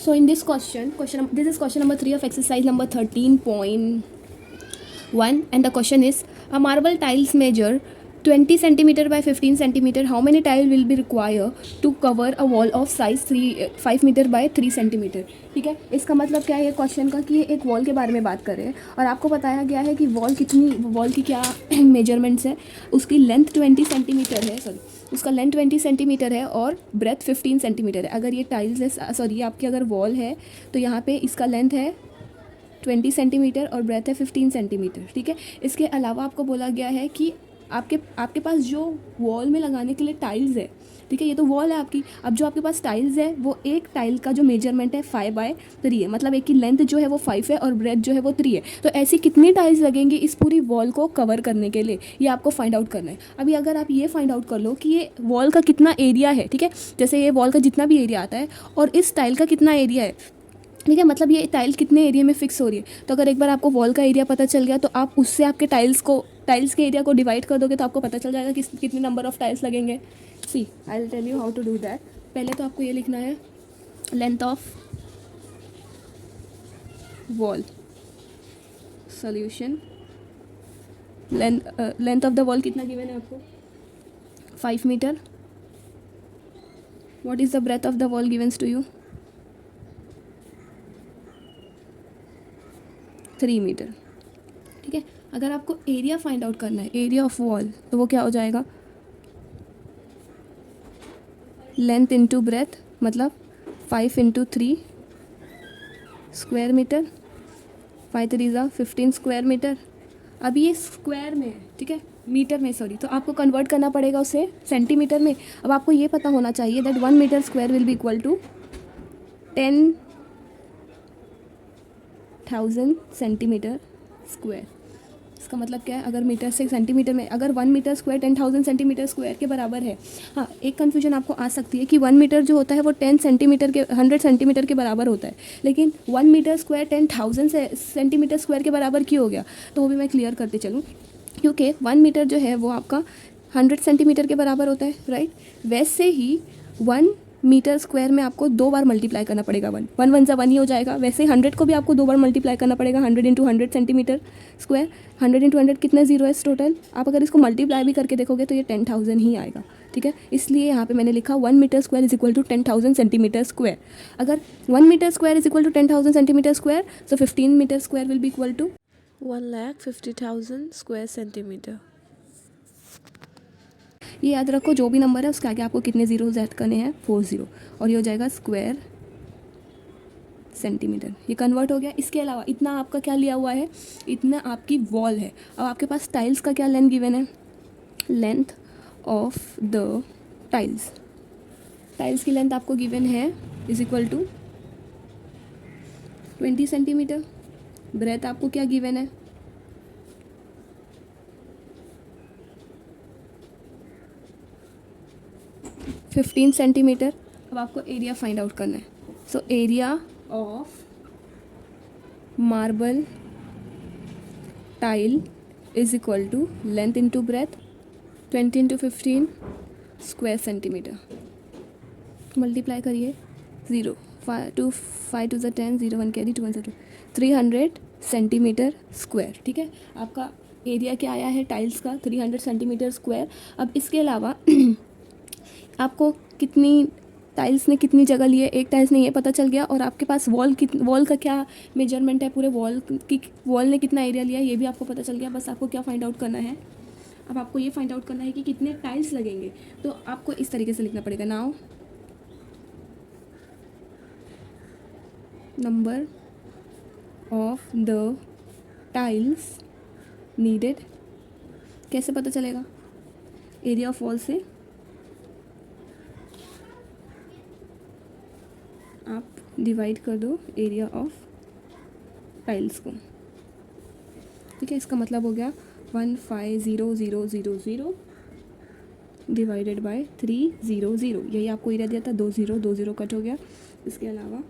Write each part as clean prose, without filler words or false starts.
So in this this is question number 3 of exercise number 13.1, and the question is, a marble tiles measure 20 centimeter by 15 centimeter. How many tile will be required to cover a wall of size 5 metre by 3 centimetre? ठीक है, इसका मतलब क्या है ये question का कि ये एक वॉल के बारे में बात कर रहे हैं और आपको बताया गया है कि वॉल की क्या मेजरमेंट्स है. उसकी लेंथ 20 सेंटीमीटर है, उसका लेंथ 20 सेंटीमीटर है और ब्रेथ 15 सेंटीमीटर है. अगर ये टाइल्स है, ये आपकी अगर वॉल है तो यहाँ पे इसका लेंथ है 20 सेंटीमीटर और ब्रेथ है 15 सेंटीमीटर. ठीक है, इसके अलावा आपको बोला गया है कि आपके पास जो वॉल में लगाने के लिए टाइल्स है, ठीक है, ये तो वॉल है आपकी. अब जो आपके पास टाइल्स है वो एक टाइल का जो मेजरमेंट है 5/3 है, मतलब एक की लेंथ जो है वो 5 है और ब्रेथ जो है वो 3 है. तो ऐसी कितनी टाइल्स लगेंगी इस पूरी वॉल को कवर करने के लिए, ये आपको फाइंड आउट करना है. अभी अगर आप ये फाइंड आउट कर लो कि ये वॉल का कितना एरिया है, ठीक है, जैसे ये वॉल का जितना भी एरिया आता है और इस टाइल का कितना एरिया है, ठीक है, मतलब ये टाइल कितने एरिया में फिक्स हो रही है. तो अगर एक बार आपको वॉल का एरिया पता चल गया तो आप उससे आपके टाइल्स के एरिया को डिवाइड कर दोगे तो आपको पता चल जाएगा कि कितने नंबर ऑफ टाइल्स लगेंगे. See, I will tell you how to do that. पहले तो आपको ये लिखना है length of wall. Solution, length of the wall कितना गिवन है आपको? 5 metre. What is the breadth of the wall givens to you? 3 metre. ठीक है, अगर आपको एरिया फाइंड आउट करना है, एरिया ऑफ वॉल, तो वो क्या हो जाएगा? लेंथ इंटू ब्रेथ, मतलब 5 into 3 square metre. 5 3 15 square metre. अब ये स्क्वायर में है, ठीक है, मीटर में सॉरी, तो आपको कन्वर्ट करना पड़ेगा उसे सेंटीमीटर में. अब आपको ये पता होना चाहिए that 1 metre square will be equal to 10,000 centimetre square. इसका मतलब क्या है? अगर मीटर से सेंटीमीटर में, अगर 1 मीटर स्क्वायर 10,000 सेंटीमीटर स्क्वायर के बराबर है. हाँ, एक कन्फ्यूजन आपको आ सकती है कि 1 मीटर जो होता है वो 100 सेंटीमीटर के बराबर होता है, लेकिन 1 मीटर स्क्वायर 10,000 सेंटीमीटर स्क्वायर के बराबर क्यों हो गया, तो वो भी मैं क्लियर करते चलूँ. क्योंकि 1 मीटर जो है वो आपका 100 सेंटीमीटर के बराबर होता है, राइट. वैसे ही 1 मीटर स्क्वायर में आपको 2 बार मल्टीप्लाई करना पड़ेगा. 1 1 1 ही हो जाएगा. वैसे 100 को भी आपको 2 बार मल्टीप्लाई करना पड़ेगा. 100 इंटू 100 सेंटीमीटर स्क्वायर. 100 इंटू 100 कितने जीरो है टोटल? आप अगर इसको मल्टीप्लाई भी करके देखोगे तो ये 10,000 ही आएगा. ठीक है, इसलिए यहाँ पे मैंने लिखा 1 metre square is equal to 10,000 centimetre square. अगर 1 metre square is equal to 10,000 centimetre square, so 15 metre square will be equal to 1,50,000 square centimetre. ये याद रखो, जो भी नंबर है उसके आगे आपको कितने जीरोज ऐड करने हैं? 4 जीरो. और ये हो जाएगा स्क्वायर सेंटीमीटर. ये कन्वर्ट हो गया. इसके अलावा इतना आपका क्या लिया हुआ है? इतना आपकी वॉल है. अब आपके पास टाइल्स का क्या लेंथ गिवन है? Length of the tiles. Tiles की लेंथ आपको गिवन है is equal to 20 centimetre. Breadth आपको क्या गिवन है? 15 सेंटीमीटर. अब आपको एरिया फाइंड आउट करना है. So area of marble tile is equal to length into breadth 20 into 15 square centimetre. Multiply करिए. 0 5 2 5 2 10 0 1 कैरी 2 1 2 300 सेंटीमीटर स्क्वायर. ठीक है, आपका एरिया क्या आया है टाइल्स का? 300 सेंटीमीटर स्क्वायर. अब इसके अलावा आपको कितनी टाइल्स ने कितनी जगह ली है, एक टाइल्स ने ये पता चल गया. और आपके पास वॉल का क्या मेजरमेंट है, पूरे वॉल ने कितना एरिया लिया ये भी आपको पता चल गया. बस आपको क्या फाइंड आउट करना है? अब आपको ये फाइंड आउट करना है कि कितने टाइल्स लगेंगे. तो आपको इस तरीके से लिखना पड़ेगा. Now number of the tiles needed. कैसे पता चलेगा? एरिया ऑफ वॉल से आप डिवाइड कर दो एरिया ऑफ टाइल्स को. ठीक है, इसका मतलब हो गया 150,000 डिवाइडेड बाय 300. यही आपको एरिया दिया था. 2 0 कट हो गया. इसके अलावा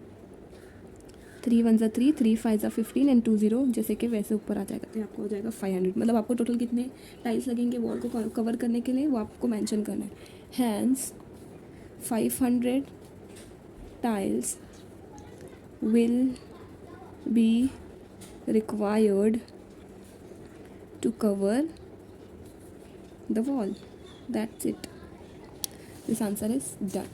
3 1 3 3 5 15 एंड 2 0 जैसे कि वैसे ऊपर आ जाएगा. तो आपको हो जाएगा 500. मतलब आपको टोटल कितने टाइल्स लगेंगे वॉल को कवर करने के लिए वो आपको मेंशन करना है. Hence 500 tiles will be required to cover the wall? That's it. This answer is done.